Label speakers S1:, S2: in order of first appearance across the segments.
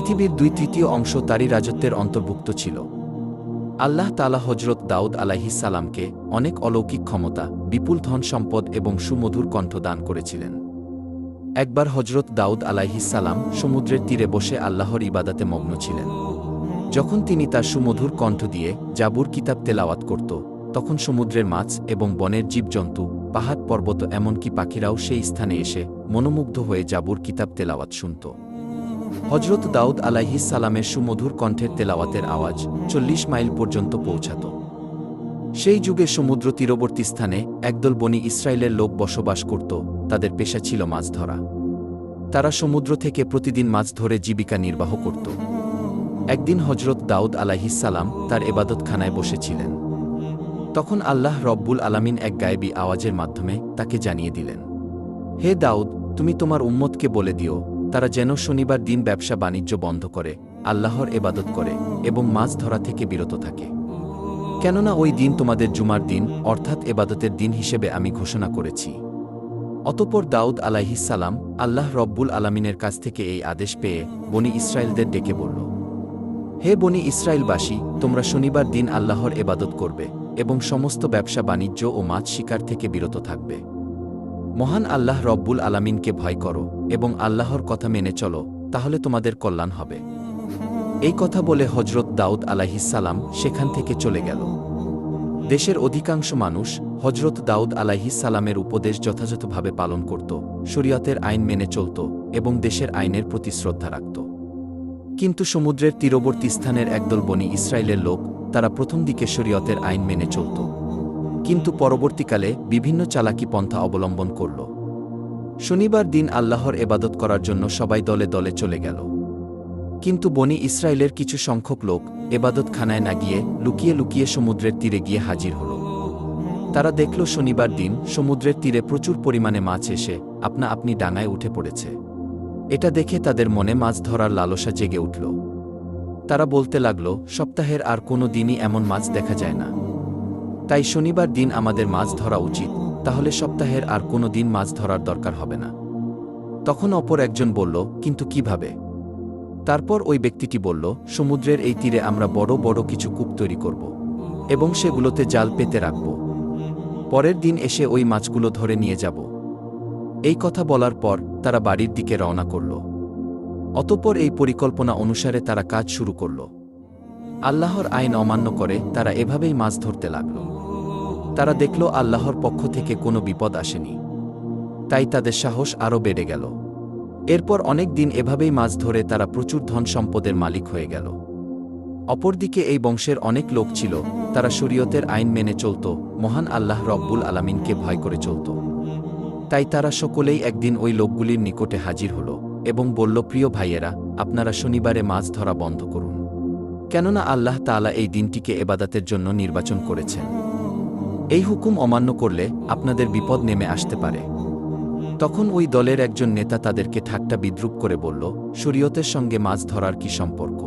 S1: পৃথিবীর 2/3 অংশ তারই রাজত্বের অন্তর্ভুক্ত ছিল। আল্লাহ তাআলা হযরত দাউদ আলাইহিস সালামকে অনেক অলৌকিক ক্ষমতা, বিপুল ধন সম্পদ এবং সুমধুর কণ্ঠ দান করেছিলেন। একবার হযরত দাউদ আলাইহিস সালাম সমুদ্রের তীরে বসে আল্লাহর ইবাদতে মগ্ন ছিলেন। যখন তিনি তার সুমধুর কণ্ঠ দিয়ে জাবুর কিতাব তেলাওয়াত করত, তখন সমুদ্রের মাছ এবং বনের জীবজন্তু, পাহাড় পর্বত এমনকি পাখিরাও সেই স্থানে এসে মনোমুগ্ধ হয়ে জাবুর কিতাব তেলাওয়াত শুনত। হযরত দাউদ আলাইহিস সালামের সুমধুর কণ্ঠের তেলাওয়াতের আওয়াজ 40 মাইল পর্যন্ত পৌঁছাত। সেই যুগে সমুদ্র তীরবর্তী স্থানে একদল বনি ইসরায়েলের লোক বসবাস করত, তাদের পেশা ছিল মাছ ধরা। তারা সমুদ্র থেকে প্রতিদিন মাছ ধরে জীবিকা নির্বাহ করত। একদিন হযরত দাউদ আলাইহিস সালাম তার ইবাদতখানায় বসেছিলেন। তখন আল্লাহ রব্বুল আলামিন এক গায়েবী আওয়াজের মাধ্যমে তাকে জানিয়ে দিলেন, হে দাউদ, তুমি তোমার উম্মতকে বলে দিও, তারা যেন শনিবার দিন ব্যবসা বাণিজ্য বন্ধ করে আল্লাহর ইবাদত করে এবং মাছ ধরা থেকে বিরত থাকে। কেননা ওই দিন তোমাদের জুমার দিন অর্থাৎ ইবাদতের দিন হিসেবে আমি ঘোষণা করেছি। অতঃপর দাউদ আলাইহিস সালাম আল্লাহ রব্বুল আলামিনের কাছ থেকে এই আদেশ পেয়ে বনি ইসরায়েলদের ডেকে বলল, হে বনি ইসরায়েলবাসী, তোমরা শনিবার দিন আল্লাহর ইবাদত করবে এবং সমস্ত ব্যবসা বাণিজ্য ও মাছ শিকার থেকে বিরত থাকবে। মহান আল্লাহ রব্বুল আলামিনকে ভয় করো এবং আল্লাহর কথা মেনে চলো, তাহলে তোমাদের কল্যাণ হবে। এই কথা বলে হযরত দাউদ আলাইহিস সালাম সেখান থেকে চলে গেল। দেশের অধিকাংশ মানুষ হযরত দাউদ আলাইহিস সালামের উপদেশ যথাযথভাবে পালন করত, শরীয়তের আইন মেনে চলত এবং দেশের আইনের প্রতি শ্রদ্ধা রাখত। কিন্তু সমুদ্রের তীরবর্তী স্থানের একদল বনি ইসরায়েলের লোক, তারা প্রথম দিকে শরীয়তের আইন মেনে চলত, কিন্তু পরবর্তীকালে বিভিন্ন চালাকি পন্থা অবলম্বন করল। শনিবার দিন আল্লাহর ইবাদত করার জন্য সবাই দলে দলে চলে গেল। কিন্তু বনি ইসরায়েলের কিছু সংখ্যক লোক ইবাদতখানায় না গিয়ে লুকিয়ে লুকিয়ে সমুদ্রের তীরে গিয়ে হাজির হল। তারা দেখল শনিবার দিন সমুদ্রের তীরে প্রচুর পরিমাণে মাছ এসে আপনা আপনি ডাঙায় উঠে পড়েছে। এটা দেখে তাদের মনে মাছ ধরার লালসা জেগে উঠল। তারা বলতে লাগল, সপ্তাহের আর কোনো দিনই এমন মাছ দেখা যায় না, তাই শনিবার দিন আমাদের মাছ ধরা উচিত, তাহলে সপ্তাহের আর কোনো দিন মাছ ধরার দরকার হবে না। তখন অপর একজন বলল, কিন্তু কিভাবে? তারপর ওই ব্যক্তিটি বলল, সমুদ্রের এই তীরে আমরা বড় বড় কিছু কূপ তৈরি করব এবং সেগুলোতে জাল পেতে রাখব। পরের দিন এসে ওই মাছগুলো ধরে নিয়ে যাব। এই কথা বলার পর তারা বাড়ির দিকে রওনা করল। অতঃপর এই পরিকল্পনা অনুসারে তারা কাজ শুরু করল। আল্লাহর আইন অমান্য করে তারা এভাবেই মাছ ধরতে লাগল। তারা দেখল আল্লাহর পক্ষ থেকে কোনো বিপদ আসেনি, তাই তাদের সাহস আরও বেড়ে গেল। এরপর অনেক দিন এভাবেই মাছ ধরে তারা প্রচুর ধন সম্পদের মালিক হয়ে গেল। অপরদিকে এই বংশের অনেক লোক ছিল, তারা শরীয়তের আইন মেনে চলত, মহান আল্লাহ রব্বুল আলামিনকে ভয় করে চলত। তাই তারা সকলেই একদিন ওই লোকগুলির নিকটে হাজির হল এবং বলল, প্রিয় ভাইয়েরা, আপনারা শনিবারে মাছ ধরা বন্ধ করুন, কেননা আল্লাহ তাআলা এই দিনটিকে ইবাদতের জন্য নির্বাচন করেছেন। এই হুকুম অমান্য করলে আপনাদের বিপদ নেমে আসতে পারে। তখন ওই দলের একজন নেতা তাদেরকে ঠাট্টা বিদ্রূপ করে বলল, শরীয়তের সঙ্গে মাছ ধরার কি সম্পর্ক?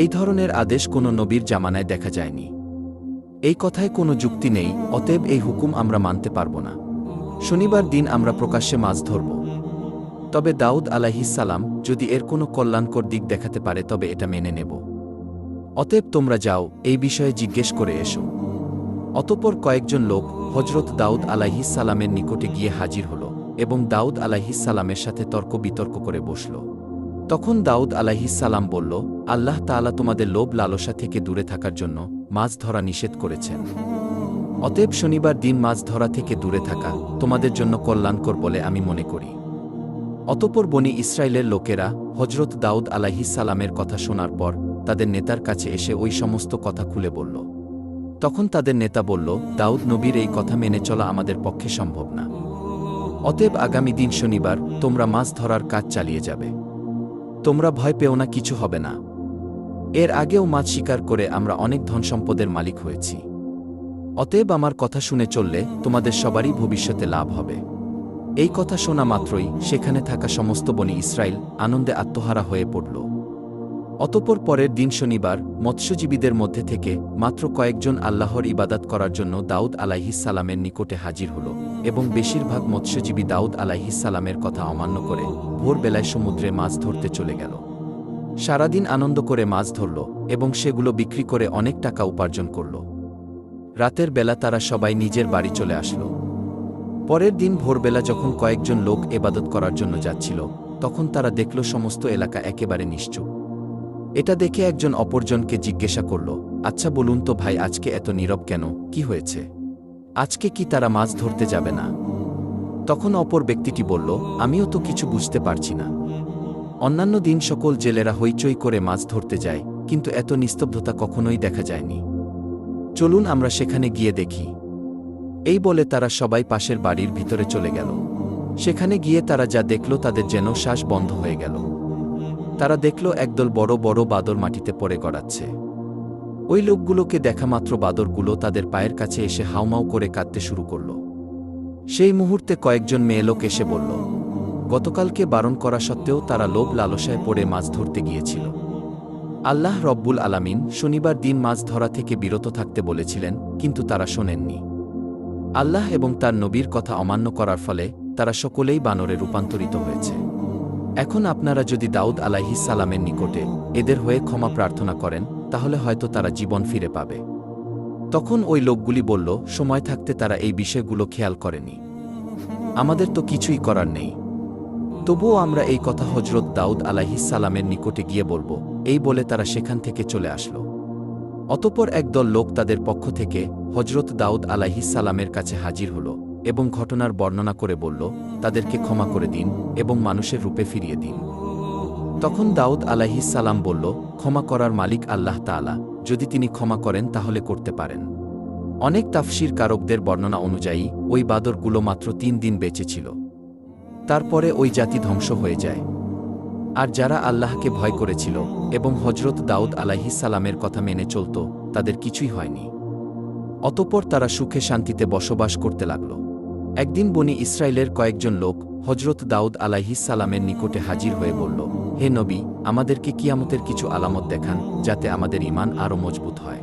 S1: এই ধরনের আদেশ কোনো নবীর জামানায় দেখা যায়নি। এই কথায় কোনো যুক্তি নেই, অতএব এই হুকুম আমরা মানতে পারব না। শনিবার দিন আমরা প্রকাশ্যে মাছ ধরব। তবে দাউদ আলাইহিস সালাম যদি এর কোনো কল্যাণকর দিক দেখাতে পারে তবে এটা মেনে নেব। অতএব তোমরা যাও, এই বিষয়ে জিজ্ঞেস করে এসো। অতঃপর কয়েকজন লোক হযরত দাউদ আলাইহিস সালামের নিকটে গিয়ে হাজির হল এবং দাউদ আলাইহিস সালামের সাথে তর্ক বিতর্ক করে বসল। তখন দাউদ আলাইহিস সালাম বলল, আল্লাহ তাআলা তোমাদের লোভ লালসা থেকে দূরে থাকার জন্য মাছ ধরা নিষেধ করেছেন। অতএব শনিবার দিন মাছ ধরা থেকে দূরে থাকা তোমাদের জন্য কল্যাণকর বলে আমি মনে করি। অতঃপর বনি ইসরায়েলের লোকেরা হযরত দাউদ আলাইহিস সালামের কথা শোনার পর তাদের নেতার কাছে এসে ওই সমস্ত কথা খুলে বলল। তখন তাদের নেতা বলল, দাউদ নবীর এই কথা মেনে চলা আমাদের পক্ষে সম্ভব না। অতএব আগামী দিন শনিবার তোমরা মাছ ধরার কাজ চালিয়ে যাবে। তোমরা ভয় পেও না, কিছু হবে না। এর আগেও মাছ শিকার করে আমরা অনেক ধন সম্পদের মালিক হয়েছি। অতএব আমার কথা শুনে চললে তোমাদের সবারই ভবিষ্যতে লাভ হবে। এই কথা শোনা মাত্রই সেখানে থাকা সমস্ত বনি ইসরায়েল আনন্দে আত্মহারা হয়ে পড়ল। অতঃপর পরের দিন শনিবার মৎস্যজীবীদের মধ্যে থেকে মাত্র কয়েকজন আল্লাহর ইবাদত করার জন্য দাউদ আলাইহিস সালামের নিকটে হাজির হল এবং বেশিরভাগ মৎস্যজীবী দাউদ আলাইহিস সালামের কথা অমান্য করে ভোরবেলায় সমুদ্রে মাছ ধরতে চলে গেল। সারাদিন আনন্দ করে মাছ ধরল এবং সেগুলো বিক্রি করে অনেক টাকা উপার্জন করল। রাতের বেলা তারা সবাই নিজের বাড়ি চলে আসলো। পরের দিন ভোরবেলা যখন কয়েকজন লোক ইবাদত করার জন্য যাচ্ছিল, তখন তারা দেখল সমস্ত এলাকা একেবারে নিশ্চুপ। এটা দেখে একজন অপরজনকে জিজ্ঞাসা করল, আচ্ছা বলুন তো ভাই, আজকে এত নীরব কেন, কি হয়েছে? আজকে কি তারা মাছ ধরতে যাবে না? তখন অপর ব্যক্তিটি বলল, আমিও তো কিছু বুঝতে পারছি না। অন্যান্য দিন সকল জেলেরা হইচই করে মাছ ধরতে যায়, কিন্তু এত নিস্তব্ধতা কখনোই দেখা যায়নি। চলুন আমরা সেখানে গিয়ে দেখি। এই বলে তারা সবাই পাশের বাড়ির ভিতরে চলে গেল। সেখানে গিয়ে তারা যা দেখল তাদের যেন শ্বাস বন্ধ হয়ে গেল। তারা দেখল একদল বড় বড় বাদর মাটিতে পড়ে গড়াচ্ছে। ওই লোকগুলোকে দেখা মাত্র বাদরগুলো তাদের পায়ের কাছে এসে হাউমাউ করে কাঁদতে শুরু করল। সেই মুহূর্তে কয়েকজন মেয়ে লোক এসে বলল, গতকালকে বারণ করা সত্ত্বেও তারা লোভ লালসায় পড়ে মাছ ধরতে গিয়েছিল। আল্লাহ রব্বুল আলামিন শনিবার দিন মাছ ধরা থেকে বিরত থাকতে বলেছিলেন, কিন্তু তারা শোনেননি। আল্লাহ এবং তার নবীর কথা অমান্য করার ফলে তারা সকলেই বানরে রূপান্তরিত হয়েছে। এখন আপনারা যদি দাউদ আলাইহিস সালামের নিকটে এদের হয়ে ক্ষমা প্রার্থনা করেন, তাহলে হয়তো তারা জীবন ফিরে পাবে। তখন ওই লোকগুলি বলল, সময় থাকতে তারা এই বিষয়গুলো খেয়াল করেনি, আমাদের তো কিছুই করার নেই। তবুও আমরা এই কথা হজরত দাউদ আলাইহিস সালামের নিকটে গিয়ে বলবো, এই বলে তারা সেখান থেকে চলে আসলো। অতঃপর একদল লোক তাদের পক্ষ থেকে হজরত দাউদ আলাইহিস সালামের কাছে হাজির হল এবং ঘটনার বর্ণনা করে বলল, তাদেরকে ক্ষমা করে দিন এবং মানুষের রূপে ফিরিয়ে দিন। তখন দাউদ আলাইহিস সালাম বলল, ক্ষমা করার মালিক আল্লাহ তাআলা, যদি তিনি ক্ষমা করেন তাহলে করতে পারেন। অনেক তাফসীর কারকদের বর্ণনা অনুযায়ী ওই বাদরগুলো মাত্র 3 দিন বেঁচে ছিল। তারপরে ওই জাতি ধ্বংস হয়ে যায়। আর যারা আল্লাহকে ভয় করেছিল এবং হজরত দাউদ আলাইহিস সালামের কথা মেনে চলত, তাদের কিছুই হয়নি। অতঃপর তারা সুখে শান্তিতে বসবাস করতে লাগল। একদিন বনি ইসরায়েলের কয়েকজন লোক হজরত দাউদ আলাইহিস সালামের নিকটে হাজির হয়ে বলল, হে নবী, আমাদেরকে কিয়ামতের কিছু আলামত দেখান, যাতে আমাদের ঈমান আরও মজবুত হয়।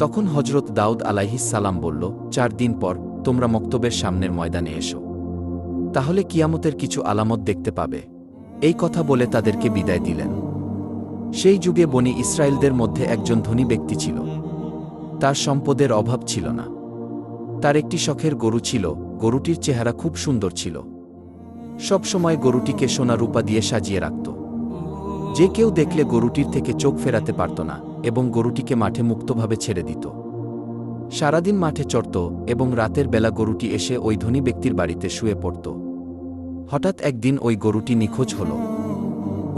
S1: তখন হজরত দাউদ আলাইহিস সালাম বলল, 4 দিন পর তোমরা মক্তবের সামনের ময়দানে এসো, তাহলে কিয়ামতের কিছু আলামত দেখতে পাবে। এই কথা বলে তাদেরকে বিদায় দিলেন। সেই যুগে বনি ইসরায়েলদের মধ্যে একজন ধনী ব্যক্তি ছিল। তার সম্পদের অভাব ছিল না। তার একটি শখের গরু ছিল। গরুটির চেহারা খুব সুন্দর ছিল। সব সময় গরুটিকে সোনা রূপা দিয়ে সাজিয়ে রাখত। যে কেউ দেখলে গরুটির থেকে চোখ ফেরাতে পারত না এবং গরুটিকে মাঠে মুক্তভাবে ছেড়ে দিত। সারাদিন মাঠে চড়ত এবং রাতের বেলা গরুটি এসে ওই ধনী ব্যক্তির বাড়িতে শুয়ে পড়ত। হঠাৎ একদিন ওই গরুটি নিখোঁজ হল।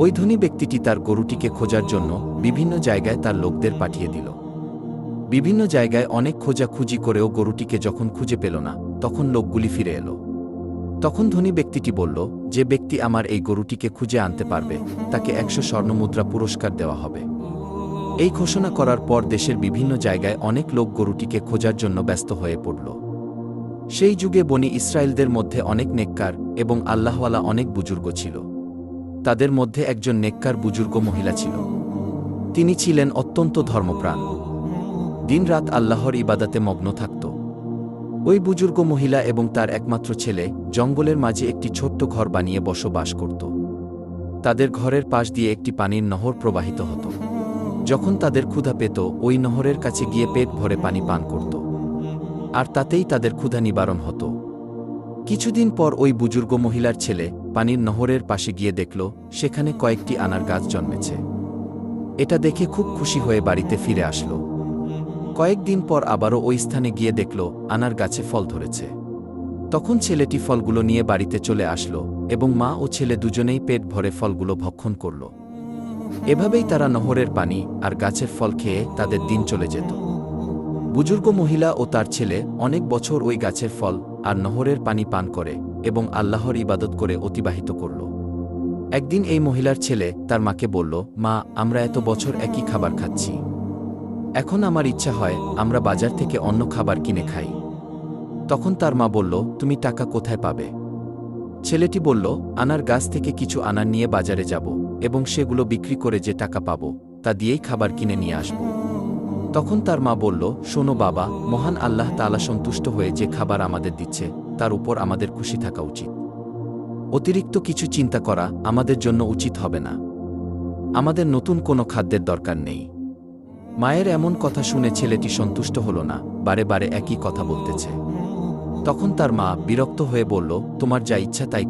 S1: ওই ধনী ব্যক্তিটি তার গরুটিকে খোঁজার জন্য বিভিন্ন জায়গায় তার লোকদের পাঠিয়ে দিল। বিভিন্ন জায়গায় অনেক খোঁজাখুঁজি করেও গরুটিকে যখন খুঁজে পেল না, তখন লোকগুলি ফিরে এলো। তখন ধনী ব্যক্তিটি বলল, যে ব্যক্তি আমার এই গরুটিকে খুঁজে আনতে পারবে, তাকে 100 স্বর্ণমুদ্রা পুরস্কার দেওয়া হবে। এই ঘোষণা করার পর দেশের বিভিন্ন জায়গায় অনেক লোক গরুটিকে খোঁজার জন্য ব্যস্ত হয়ে পড়ল। সেই যুগে বনি ইসরায়েলদের মধ্যে অনেক নেককার এবং আল্লাহওয়ালা অনেক বুজুর্গ ছিল। তাদের মধ্যে একজন নেককার বুজুর্গ মহিলা ছিল। তিনি ছিলেন অত্যন্ত ধর্মপ্রাণ। দিনরাত আল্লাহর ইবাদাতে মগ্ন থাকত। ওই বুজুর্গ মহিলা এবং তার একমাত্র ছেলে জঙ্গলের মাঝে একটি ছোট্ট ঘর বানিয়ে বসবাস করত। তাদের ঘরের পাশ দিয়ে একটি পানির নহর প্রবাহিত হতো। যখন তাদের ক্ষুধা পেত, ওই নহরের কাছে গিয়ে পেট ভরে পানি পান করত, আর তাতেই তাদের ক্ষুধা নিবারণ হতো। কিছুদিন পর ওই বুজুর্গ মহিলার ছেলে পানির নহরের পাশে গিয়ে দেখল সেখানে কয়েকটি আনার গাছ জন্মেছে। এটা দেখে খুব খুশি হয়ে বাড়িতে ফিরে আসলো। কয়েকদিন পর আবারও ওই স্থানে গিয়ে দেখল আনার গাছে ফল ধরেছে। তখন ছেলেটি ফলগুলো নিয়ে বাড়িতে চলে আসলো এবং মা ও ছেলে দুজনেই পেট ভরে ফলগুলো ভক্ষণ করল। এভাবেই তারা নহরের পানি আর গাছের ফল খেয়ে তাদের দিন চলে যেত। বুজুর্গ মহিলা ও তার ছেলে অনেক বছর ওই গাছের ফল আর নহরের পানি পান করে এবং আল্লাহর ইবাদত করে অতিবাহিত করল। একদিন এই মহিলার ছেলে তার মাকে বলল, মা, আমরা এত বছর একই খাবার খাচ্ছি। এখন আমার ইচ্ছা হয় আমরা বাজার থেকে অন্য খাবার কিনে খাই। তখন তার মা বলল, তুমি টাকা কোথায় পাবে? ছেলেটি বলল, আনার গাছ থেকে কিছু আনার নিয়ে বাজারে যাব এবং সেগুলো বিক্রি করে যে টাকা পাব তা দিয়েই খাবার কিনে নিয়ে আসব। তখন তার মা বলল, শোনো বাবা, মহান আল্লাহ তাআলা সন্তুষ্ট হয়ে যে খাবার আমাদের দিচ্ছে তার উপর আমাদের খুশি থাকা উচিত। অতিরিক্ত কিছু চিন্তা করা আমাদের জন্য উচিত হবে না। আমাদের নতুন কোনো খাদ্যের দরকার নেই। মায়ের এমন কথা শুনে ছেলেটি সন্তুষ্ট হল না, বারে বারে একই কথা বলতেছে। তখন তার মা বিরক্ত হয়ে বলল, তোমার যা ইচ্ছা তাই